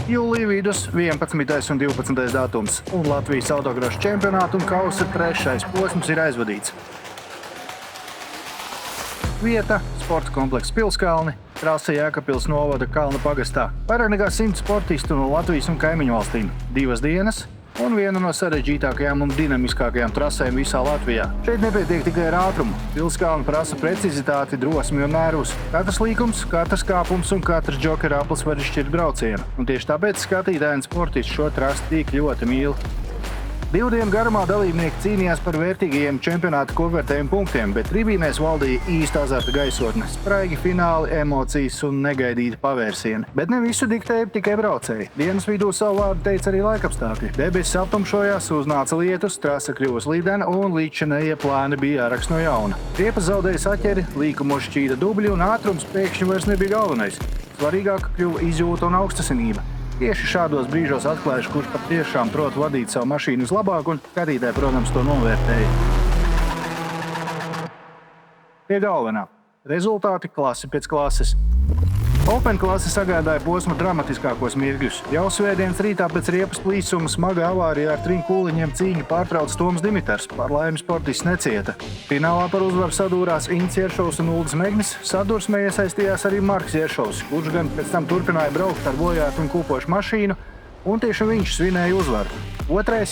Jūlija vidus 11. un 12. datums, un Latvijas autokrosa čempionāta un kausa 3. posms ir aizvadīts. Vieta – sporta komplekss Pilskalni, trase Jēkabpils novada Kalnu pagastā. Vairāk nekā 100 sportistu no Latvijas un kaimiņu valstīm, 2 dienas un viena no sarežģītākajām un dinamiskākajām trasēm visā Latvijā. Šeit nepietiek tikai ar ātrumu. Pilskalni prasa precizitāti, drosmi un nervus. Katrs līkums, katrs kāpums un katrs džokera aplis var izšķirt braucienu. Un tieši tāpēc skatītāji un sportisti šo trasi tik ļoti mīl. 2 dienu garumā dalībnieki cīnījās par vērtīgajiem čempionāta kopvērtējumu punktiem, bet tribīnēs valdīja īsta azarta gaisotne, spraigi fināli, emocijas un negaidīti pavērsieni. Bet ne visu diktēja tikai braucēji. Dienas vidū savu vārdu teica arī laikapstākļi. Debesis aptumšojās, uznāca lietus, trase kļuva slidena un līdzinējie plāni bija jāraksta no jauna. Riepas zaudēja saķeri, līkumos šķīda dubļi un ātrums pēkšņi vairs nebija galvenais. Svarīgāk kļuva izjūta un augstasinība. Tieši šādos brīžos atklājuši, kurš patiešām prot vadīt savu mašīnu vislabāk, un skatītāji, protams, to novērtēja. Pie galvenā. Rezultāti klasi pēc klases. Open klase sagādāja posma dramatiskākos mirkļus. Jau svētdienas rītā pēc riepas plīsuma smaga avārija ar 3 kūliņiem cīņu pārtrauca Toms Dimitars. Par laimi sportists necieta. Finālā par uzvaru sadūrās Ints Ieršovs un Uldis Megnis. Sadursmē iesaistījās arī Marks Ieršovs, kurš gan pēc tam turpināja braukt ar bojātu un kūpošu mašīnu, un tieši viņš svinēja uzvaru. 2.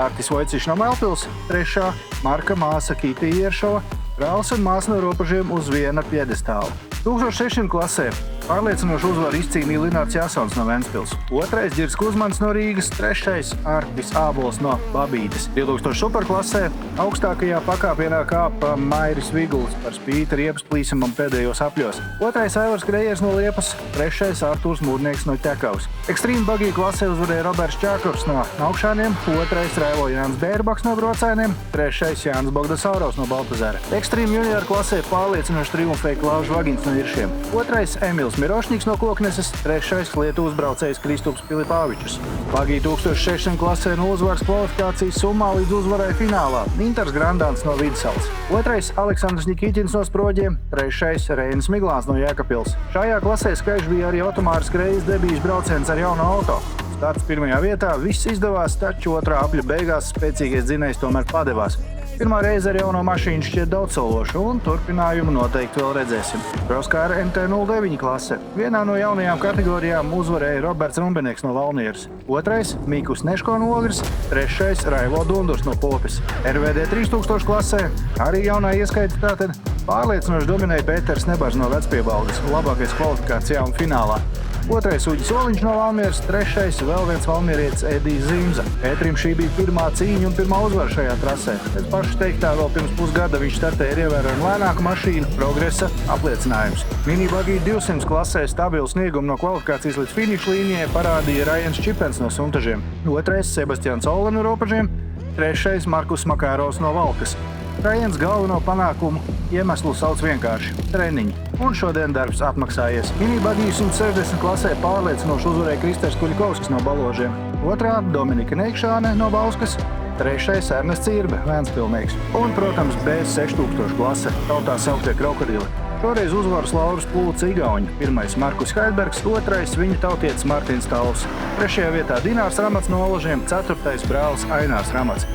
Artis Vojcišs no Melpils, 3. Marka māsa Kitija Ieršova, brālis un māsa no Ropažiem uz viena piedestāla. 1600 klasē pārliecinošu uzvaru izcīnīja Linārds Jasons no Ventspils, 2. Ģirs Kuzmans no Rīgas, 3. Artis Ābols no Babītes. 2000 superklasē augstākajā pakāpienā kāpa Mairis Viguls par spīti riepas plīsumam pēdējos apļos. 2. Aivars Grejers no Liepas, 3. Artūrs Mūrnieks no Ķekavas. Extreme Buggy klasē uzvarēja Roberts Čākurs no Augšāniem, 2. Raivo Jānis Bērbaks no Brocēniem, 3. Jānis Bogdasaurovs no Baltazara. Extreme Junior klasē pārliecinoši triumfēja Klaužs Vagins no Iršiem, 2. Emils Mirošņiks no Kokneses, 3. Lietuvas braucējs Kristups Pilipāvičus. Buggy 1600 klasē no uzvaras kvalifikācijas summā līdz uzvarai finālā Mintars Grandāns no Vidsalas, 2. Aleksandrs Ņikīķins no Sproģiem, 3. Reinis Miglāns no Jēkabpils. Šajā klasē skaļš bija arī Otomārs Kreis debijas brauciens ar jauno auto. Starts 1. vietā, viss izdevās, taču 2. apļa beigās spēcīgais dzinējs tomēr padevās. Pirmā reize ar jauno mašīnu šķiet daudzsološa, un turpinājumu noteikti vēl redzēsim. Proskāra MT09 klase. Vienā no jaunajām kategorijām uzvarēja Roberts Rumbenieks no Valmieras, 2. Mikus Neško no Ogres, 3. Raivo Dundurs no Popes. RVD 3000 klasē arī jaunā ieskaita tātad pārliecinoši dominēja Pēters Nebars no Vecpiebalgas, labākais kvalifikācijā un finālā. 2. Uģis Oliņš no Valmieras, 3. vēl viens valmierietis Edijs Zimza. Pētrim šī bija pirmā cīņa un pirmā uzvara šajā trasē. Pēc paša teiktā vēl pirms pusgada viņš startēja ar ievērojami lēnāku mašīnu, progresa apliecinājums. Mini Buggy 200 klasē stabilu sniegumu no kvalifikācijas līdz finiša līnijai parādīja Rajens Čipens no Suntažiem, 2. Sebastians Olle no Ropažiem, 3. Markus Makārovs no Valkas. Rajens galveno panākumu iemeslu sauc vienkārši – treniņi. Un šodien darbs atmaksājies. Mini Buggy 160 klasē pārliecinoši uzvarēja Kristers Kuļikovskis no Baložiem, 2. Dominika Neikšāne no Bauskas, 3. Ernests Cirbe, Vēnspilnieks. Un, protams, B6000 klase, tautā sauktie krokodili. Šoreiz uzvaras laurus plūca Igauņi. 1. Markus Haidbergs, 2. viņa tautietis Martins Talvs. 3. vietā Dinārs Ramats no Olažiem, 4. brālis Ainārs Ramats.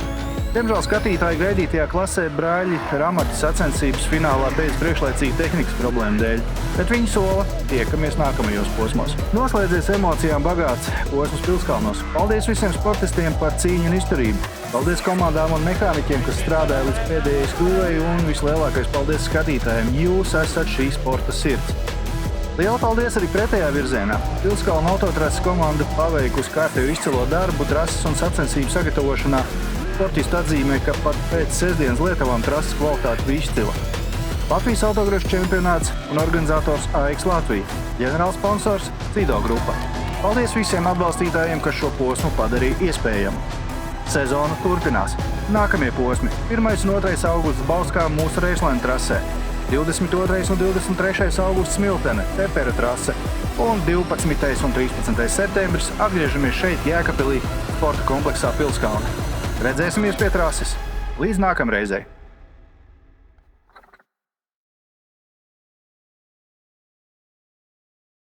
Diemžēl skatītāji gaidītajā klasē brāļi Ramati sacensības finālā beidz priekšlaicīgi tehnikas problēmu dēļ, bet viņi sola tiekamies nākamajos posmos. Noslēdzies emocijām bagāts posms Pilskalnos. Paldies visiem sportistiem par cīņu un izturību. Paldies komandām un mehāniķiem, kas strādāja līdz pēdējai skūvēji, un vislielākais paldies skatītājiem. Jūs esat šī sporta sirds. Liela paldies arī pretējā virzienā. Pilskalnu autotrases komanda paveikusi kārtēju izcilo darbu, trases un sacensību sagatavošanā. Sportisti atzīmē, ka pat pēc sestdienas Lietuvām trases kvalitāte bija izcila. Latvijas autokrosa čempionāts un organizators AX Latvija. Ģenerālsponsors Cido grupa. Paldies visiem atbalstītājiem, kas šo posmu padarīja iespējamu. Sezona turpinās. Nākamie posmi – 1. un 2. augusts Bauskā mūsu Reislēna trasē, 22. un 23. augusts Smiltene, Tepera trase, un 12. un 13. septembris atgriežamies šeit Jēkabpilī, sporta kompleksā Pilskalni. Redzēsimies pie trases. Līdz nākamreizei!